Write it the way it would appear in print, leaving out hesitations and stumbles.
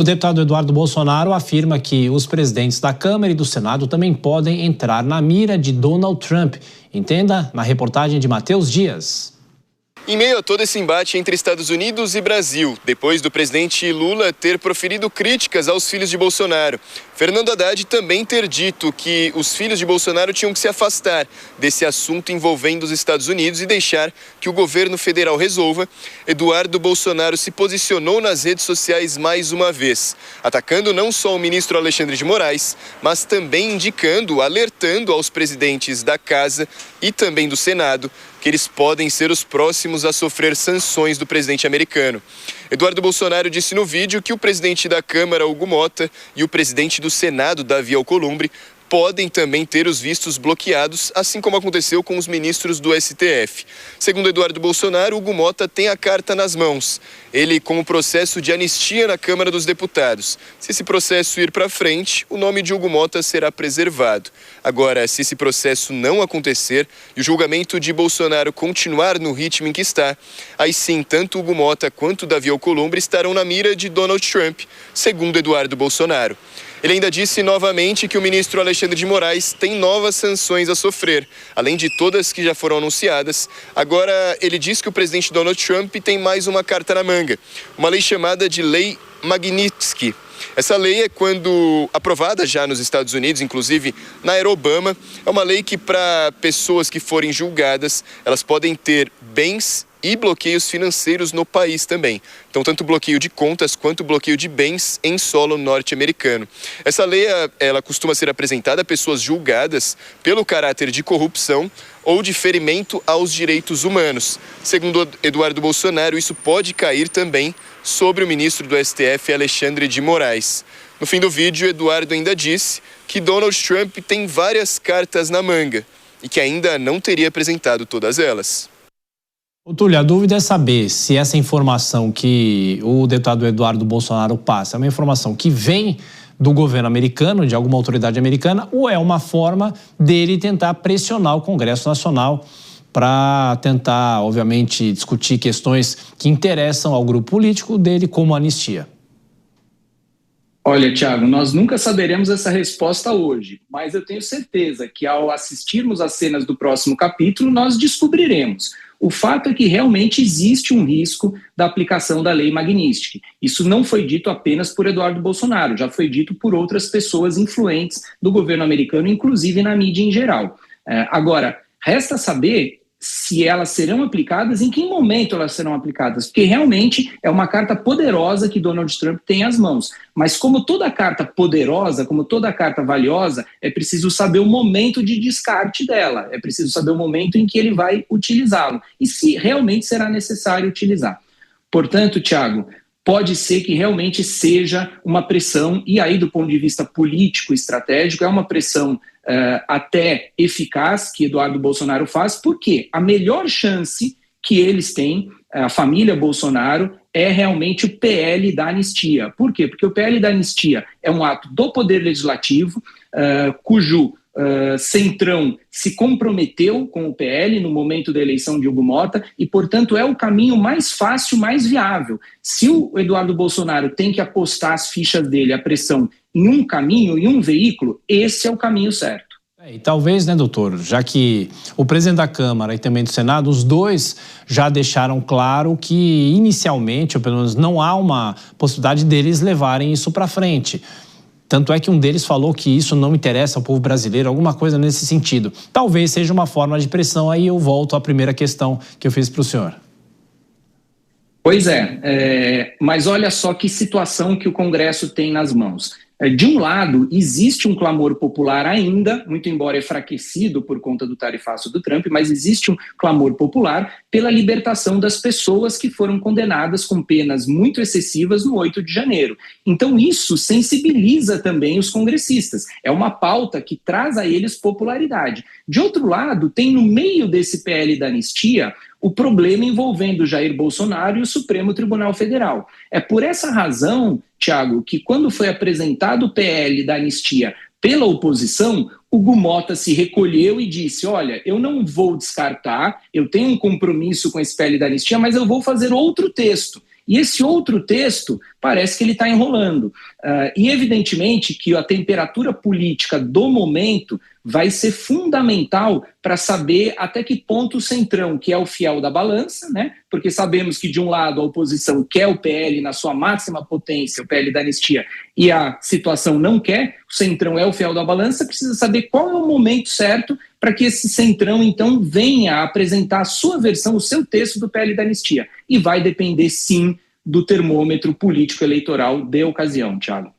O deputado Eduardo Bolsonaro afirma que os presidentes da Câmara e do Senado também podem entrar na mira de Donald Trump. Entenda na reportagem de Matheus Dias. Em meio a todo esse embate entre Estados Unidos e Brasil, depois do presidente Lula ter proferido críticas aos filhos de Bolsonaro, Fernando Haddad também ter dito que os filhos de Bolsonaro tinham que se afastar desse assunto envolvendo os Estados Unidos e deixar que o governo federal resolva, Eduardo Bolsonaro se posicionou nas redes sociais mais uma vez, atacando não só o ministro Alexandre de Moraes, mas também indicando, alertando aos presidentes da Casa e também do Senado que eles podem ser os próximos a sofrer sanções do presidente americano. Eduardo Bolsonaro disse no vídeo que o presidente da Câmara, Hugo Motta, e o presidente do Senado, Davi Alcolumbre, podem também ter os vistos bloqueados, assim como aconteceu com os ministros do STF. Segundo Eduardo Bolsonaro, Hugo Motta tem a carta nas mãos. Ele com o processo de anistia na Câmara dos Deputados. Se esse processo ir para frente, o nome de Hugo Motta será preservado. Agora, se esse processo não acontecer e o julgamento de Bolsonaro continuar no ritmo em que está, aí sim, tanto Hugo Motta quanto Davi Alcolumbre estarão na mira de Donald Trump, segundo Eduardo Bolsonaro. Ele ainda disse novamente que o ministro Alexandre de Moraes tem novas sanções a sofrer, além de todas que já foram anunciadas. Agora, ele diz que o presidente Donald Trump tem mais uma carta na manga, uma lei chamada de Lei Magnitsky. Essa lei é quando aprovada já nos Estados Unidos, inclusive na era Obama, é uma lei que para pessoas que forem julgadas, elas podem ter bens e bloqueios financeiros no país também. Então, tanto bloqueio de contas quanto bloqueio de bens em solo norte-americano. Essa lei, ela costuma ser apresentada a pessoas julgadas pelo caráter de corrupção ou de ferimento aos direitos humanos. Segundo Eduardo Bolsonaro, isso pode cair também sobre o ministro do STF, Alexandre de Moraes. No fim do vídeo, Eduardo ainda disse que Donald Trump tem várias cartas na manga e que ainda não teria apresentado todas elas. Túlio, a dúvida é saber se essa informação que o deputado Eduardo Bolsonaro passa é uma informação que vem do governo americano, de alguma autoridade americana, ou é uma forma dele tentar pressionar o Congresso Nacional para tentar, obviamente, discutir questões que interessam ao grupo político dele, como a anistia. Olha, Thiago, nós nunca saberemos essa resposta hoje, mas eu tenho certeza que ao assistirmos às cenas do próximo capítulo, nós descobriremos. O fato é que realmente existe um risco da aplicação da Lei Magnitsky. Isso não foi dito apenas por Eduardo Bolsonaro, já foi dito por outras pessoas influentes do governo americano, inclusive na mídia em geral. Agora, resta saber se elas serão aplicadas, em que momento elas serão aplicadas, porque realmente é uma carta poderosa que Donald Trump tem às mãos. Mas como toda carta poderosa, como toda carta valiosa, é preciso saber o momento de descarte dela, é preciso saber o momento em que ele vai utilizá-lo e se realmente será necessário utilizar. Portanto, Thiago, pode ser que realmente seja uma pressão, e aí do ponto de vista político estratégico, é uma pressão até eficaz que Eduardo Bolsonaro faz, porque a melhor chance que eles têm, a família Bolsonaro, é realmente o PL da anistia. Por quê? Porque o PL da anistia é um ato do Poder Legislativo, cujo Centrão se comprometeu com o PL no momento da eleição de Hugo Motta e, portanto, é o caminho mais fácil, mais viável. Se o Eduardo Bolsonaro tem que apostar as fichas dele, a pressão, em um caminho, em um veículo, esse é o caminho certo. E talvez, né, doutor, já que o presidente da Câmara e também do Senado, os dois já deixaram claro que inicialmente, ou pelo menos não há uma possibilidade deles levarem isso para frente. Tanto é que um deles falou que isso não interessa ao povo brasileiro, alguma coisa nesse sentido. Talvez seja uma forma de pressão, aí eu volto à primeira questão que eu fiz para o senhor. Pois mas olha só que situação que o Congresso tem nas mãos. De um lado, existe um clamor popular ainda, muito embora enfraquecido por conta do tarifaço do Trump, mas existe um clamor popular pela libertação das pessoas que foram condenadas com penas muito excessivas no 8 de janeiro. Então isso sensibiliza também os congressistas. É uma pauta que traz a eles popularidade. De outro lado, tem no meio desse PL da anistia o problema envolvendo Jair Bolsonaro e o Supremo Tribunal Federal. É por essa razão, Thiago, que quando foi apresentado o PL da anistia pela oposição, Hugo Motta se recolheu e disse, olha, eu não vou descartar, eu tenho um compromisso com esse PL da anistia, mas eu vou fazer outro texto. E esse outro texto parece que ele está enrolando. E evidentemente que a temperatura política do momento vai ser fundamental para saber até que ponto o Centrão, que é o fiel da balança, né? Porque sabemos que de um lado a oposição quer o PL na sua máxima potência, o PL da anistia, e a situação não quer, o Centrão é o fiel da balança, precisa saber qual é o momento certo para que esse Centrão, então, venha a apresentar a sua versão, o seu texto do PL da anistia. E vai depender, sim, do termômetro político-eleitoral de ocasião, Thiago.